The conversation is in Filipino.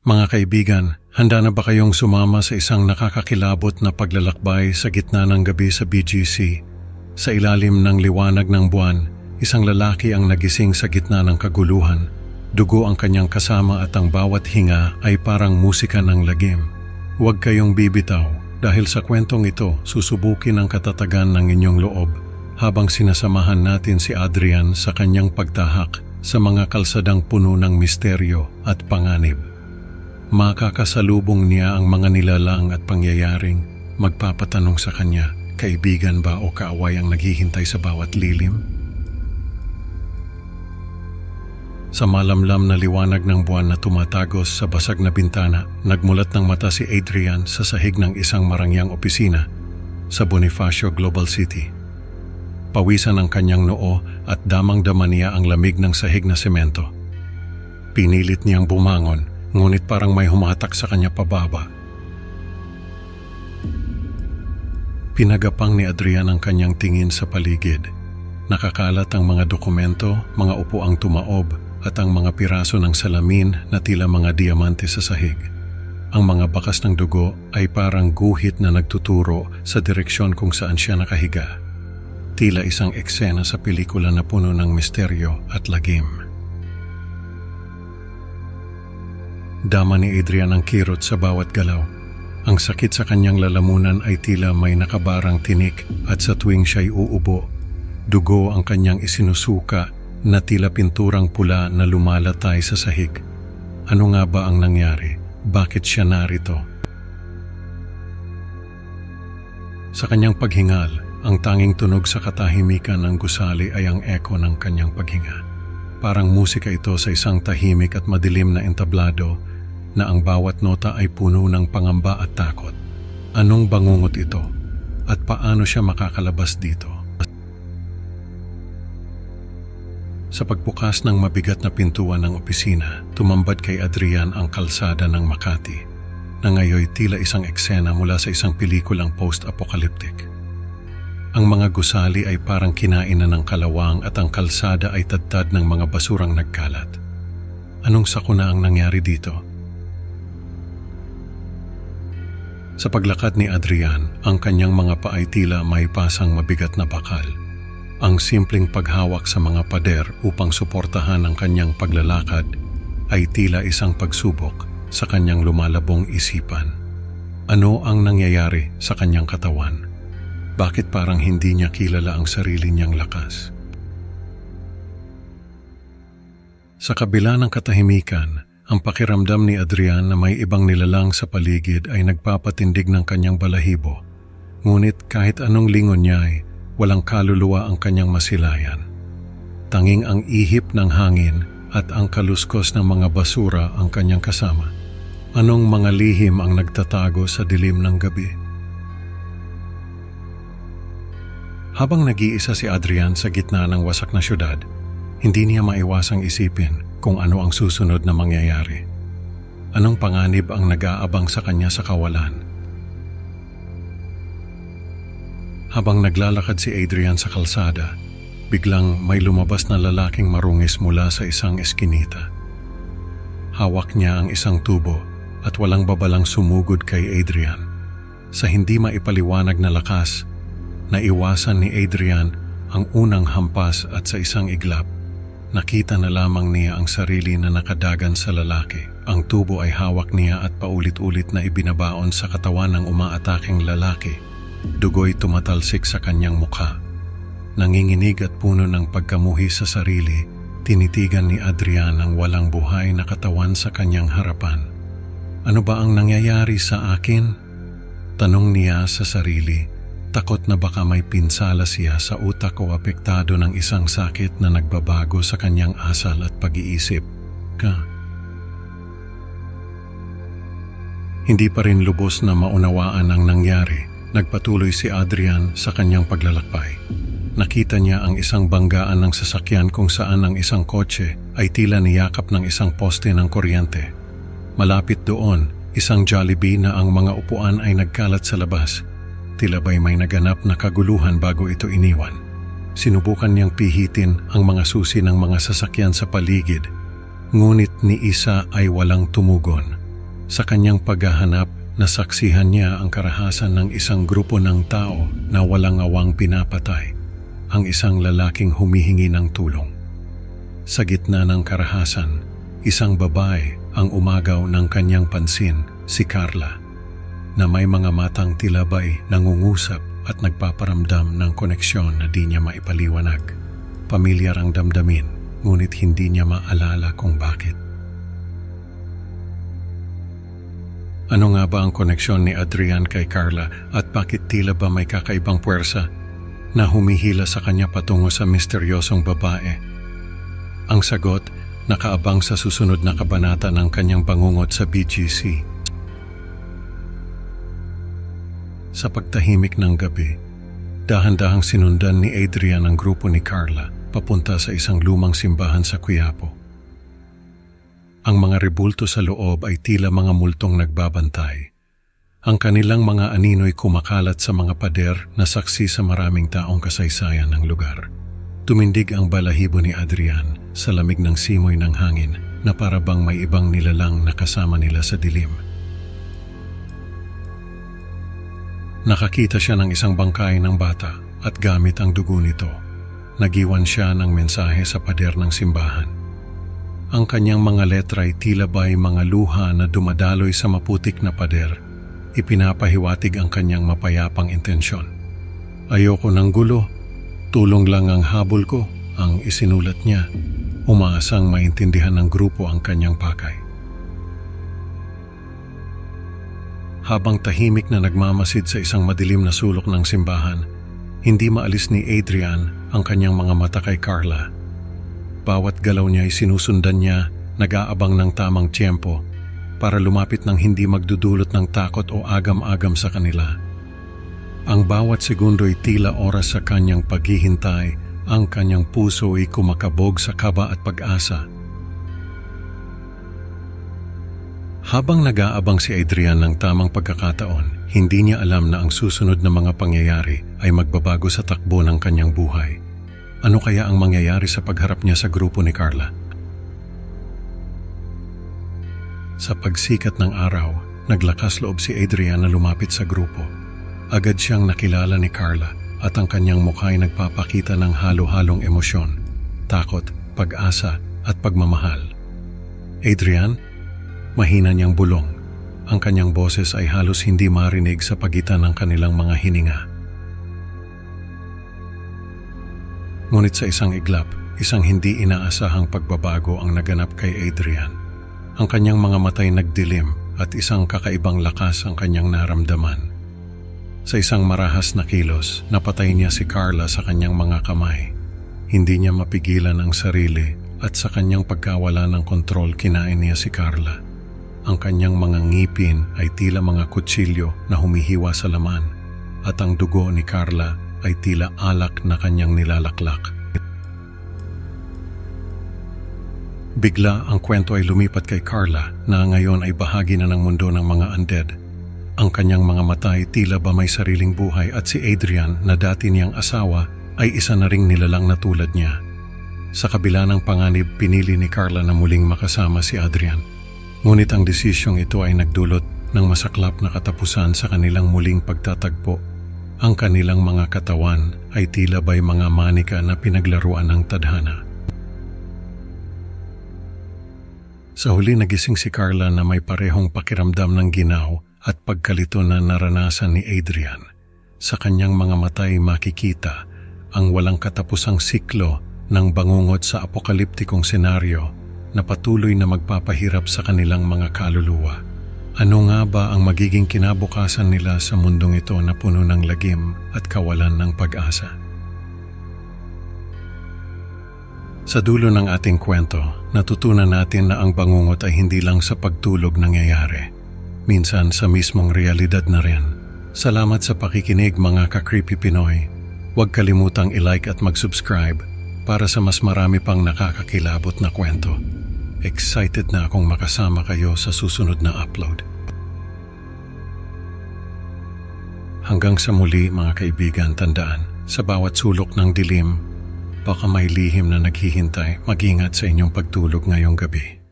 Mga kaibigan, handa na ba kayong sumama sa isang nakakakilabot na paglalakbay sa gitna ng gabi sa BGC? Sa ilalim ng liwanag ng buwan, isang lalaki ang nagising sa gitna ng kaguluhan. Dugo ang kanyang kasama at ang bawat hinga ay parang musika ng lagim. Huwag kayong bibitaw dahil sa kwentong ito susubukin ang katatagan ng inyong loob habang sinasamahan natin si Adrian sa kanyang pagtahak sa mga kalsadang puno ng misteryo at panganib. Makakasalubong niya ang mga nilalang at pangyayaring magpapatanong sa kanya, kaibigan ba o kaaway ang naghihintay sa bawat lilim? Sa malamlam na liwanag ng buwan na tumatagos sa basag na bintana, nagmulat ng mata si Adrian sa sahig ng isang marangyang opisina sa Bonifacio Global City. Pawisan ang kanyang noo at damang-dama niya ang lamig ng sahig na semento. Pinilit niyang bumangon, ngunit parang may humatak sa kanya pababa. Pinagapang ni Adrian ang kanyang tingin sa paligid. Nakakalat ang mga dokumento, mga upuang tumaob, at ang mga piraso ng salamin na tila mga diamante sa sahig. Ang mga bakas ng dugo ay parang guhit na nagtuturo sa direksyon kung saan siya nakahiga. Tila isang eksena sa pelikula na puno ng misteryo at lagim. Dama ni Adrian ang kirot sa bawat galaw. Ang sakit sa kanyang lalamunan ay tila may nakabarang tinik at sa tuwing siya'y uubo, dugo ang kanyang isinusuka na tila pinturang pula na lumalatay sa sahig. Ano nga ba ang nangyari? Bakit siya narito? Sa kanyang paghingal, ang tanging tunog sa katahimikan ng gusali ay ang eko ng kanyang paghinga. Parang musika ito sa isang tahimik at madilim na entablado na ang bawat nota ay puno ng pangamba at takot. Anong bangungot ito? At paano siya makakalabas dito? Sa pagbukas ng mabigat na pintuan ng opisina, tumambad kay Adrian ang kalsada ng Makati, na ngayoy tila isang eksena mula sa isang pelikulang post-apocalyptic. Ang mga gusali ay parang kinain na ng kalawang at ang kalsada ay tadtad ng mga basurang nagkalat. Anong sakuna ang nangyari dito? Sa paglakad ni Adrian, ang kanyang mga paa ay tila may pasang mabigat na bakal. Ang simpleng paghawak sa mga pader upang suportahan ang kanyang paglalakad ay tila isang pagsubok sa kanyang lumalabong isipan. Ano ang nangyayari sa kanyang katawan? Bakit parang hindi niya kilala ang sarili niyang lakas? Sa kabila ng katahimikan, ang pakiramdam ni Adrian na may ibang nilalang sa paligid ay nagpapatindig ng kanyang balahibo. Ngunit kahit anong lingon niya ay walang kaluluwa ang kanyang masilayan. Tanging ang ihip ng hangin at ang kaluskos ng mga basura ang kanyang kasama. Anong mga lihim ang nagtatago sa dilim ng gabi? Habang nag-iisa si Adrian sa gitna ng wasak na syudad, hindi niya maiwasang isipin kung ano ang susunod na mangyayari. Anong panganib ang nag-aabang sa kanya sa kawalan? Habang naglalakad si Adrian sa kalsada, biglang may lumabas na lalaking marungis mula sa isang eskinita. Hawak niya ang isang tubo at walang babalang sumugod kay Adrian. Sa hindi maipaliwanag na lakas, naiwasan ni Adrian ang unang hampas at sa isang iglap, nakita na lamang niya ang sarili na nakadagan sa lalaki. Ang tubo ay hawak niya at paulit-ulit na ibinabaon sa katawan ng umaataking lalaki. Dugo'y tumatalsik sa kanyang mukha. Nanginginig at puno ng pagkamuhi sa sarili, tinitigan ni Adrian ang walang buhay na katawan sa kanyang harapan. Ano ba ang nangyayari sa akin? Tanong niya sa sarili, takot na baka may pinsala siya sa utak o apektado ng isang sakit na nagbabago sa kanyang asal at pag-iisip. Hindi pa rin lubos na maunawaan ang nangyari. Nagpatuloy si Adrian sa kanyang paglalakbay. Nakita niya ang isang banggaan ng sasakyan kung saan ang isang kotse ay tila niyakap ng isang poste ng kuryente. Malapit doon, isang Jollibee na ang mga upuan ay nagkalat sa labas. Tila ba'y may naganap na kaguluhan bago ito iniwan. Sinubukan niyang pihitin ang mga susi ng mga sasakyan sa paligid, ngunit ni isa ay walang tumugon. Sa kanyang paghahanap, nasaksihan niya ang karahasan ng isang grupo ng tao na walang awang pinapatay ang isang lalaking humihingi ng tulong. Sa gitna ng karahasan, isang babae ang umagaw ng kanyang pansin, si Carla, na may mga matang tilabay nangungusap at nagpaparamdam ng koneksyon na di niya maipaliwanag. Pamilyar ang damdamin, ngunit hindi niya maalala kung bakit. Ano nga ba ang koneksyon ni Adrian kay Carla at bakit tila ba may kakaibang puwersa na humihila sa kanya patungo sa misteryosong babae? Ang sagot, nakaabang sa susunod na kabanata ng kanyang bangungot sa BGC. Sa pagtahimik ng gabi, dahan-dahang sinundan ni Adrian ang grupo ni Carla papunta sa isang lumang simbahan sa Quiapo. Ang mga rebulto sa loob ay tila mga multong nagbabantay. Ang kanilang mga anino'y kumakalat sa mga pader na saksi sa maraming taong kasaysayan ng lugar. Tumindig ang balahibo ni Adrian sa lamig ng simoy ng hangin na para bang may ibang nilalang na kasama nila sa dilim. Nakakita siya ng isang bangkay ng bata at gamit ang dugo nito, nagiwan siya ng mensahe sa pader ng simbahan. Ang kanyang mga letra ay tila ba'y mga luha na dumadaloy sa maputik na pader. Ipinapahiwatig ang kanyang mapayapang intensyon. Ayoko ng gulo, tulong lang ang habol ko, ang isinulat niya. Umaasang maintindihan ng grupo ang kanyang pakay. Habang tahimik na nagmamasid sa isang madilim na sulok ng simbahan, hindi maalis ni Adrian ang kanyang mga mata kay Carla. Bawat galaw niya ay sinusundan niya, nag-aabang ng tamang tiyempo para lumapit ng hindi magdudulot ng takot o agam-agam sa kanila. Ang bawat segundo ay tila oras sa kanyang paghihintay, ang kanyang puso ay kumakabog sa kaba at pag-asa. Habang nag-aabang si Adrian ng tamang pagkakataon, hindi niya alam na ang susunod na mga pangyayari ay magbabago sa takbo ng kanyang buhay. Ano kaya ang mangyayari sa pagharap niya sa grupo ni Carla? Sa pagsikat ng araw, naglakas loob si Adrian na lumapit sa grupo. Agad siyang nakilala ni Carla at ang kanyang mukha ay nagpapakita ng halo-halong emosyon, takot, pag-asa at pagmamahal. Adrian, mahina niyang bulong. Ang kanyang boses ay halos hindi marinig sa pagitan ng kanilang mga hininga. Ngunit sa isang iglap, isang hindi inaasahang pagbabago ang naganap kay Adrian. Ang kanyang mga matay nagdilim at isang kakaibang lakas ang kanyang naramdaman. Sa isang marahas na kilos, napatay niya si Carla sa kanyang mga kamay. Hindi niya mapigilan ang sarili at sa kanyang pagkawala ng kontrol kinain niya si Carla. Ang kanyang mga ngipin ay tila mga kutsilyo na humihiwa sa laman at ang dugo ni Carla ay tila alak na kanyang nilalaklak. Bigla ang kwento ay lumipat kay Carla na ngayon ay bahagi na ng mundo ng mga undead. Ang kanyang mga mata ay tila ba may sariling buhay at si Adrian na dati niyang asawa ay isa na ring nilalang na tulad niya. Sa kabila ng panganib, pinili ni Carla na muling makasama si Adrian. Ngunit ang desisyong ito ay nagdulot ng masaklap na katapusan sa kanilang muling pagtatagpo. Ang kanilang mga katawan ay tila ba'y mga manika na pinaglaruan ng tadhana. Sa huli nagising si Carla na may parehong pakiramdam ng ginaw at pagkalito na naranasan ni Adrian. Sa kanyang mga mata ay makikita ang walang katapusang siklo ng bangungot sa apokaliptikong senaryo na patuloy na magpapahirap sa kanilang mga kaluluwa. Ano nga ba ang magiging kinabukasan nila sa mundong ito na puno ng lagim at kawalan ng pag-asa? Sa dulo ng ating kwento, natutunan natin na ang bangungot ay hindi lang sa pagtulog nangyayari. Minsan sa mismong realidad na rin. Salamat sa pakikinig mga ka-Creepy Pinoy. Huwag kalimutang i-like at mag-subscribe para sa mas marami pang nakakakilabot na kwento. Excited na akong makasama kayo sa susunod na upload. Hanggang sa muli mga kaibigan, tandaan, sa bawat sulok ng dilim, baka may lihim na naghihintay. Mag-ingat sa inyong pagtulog ngayong gabi.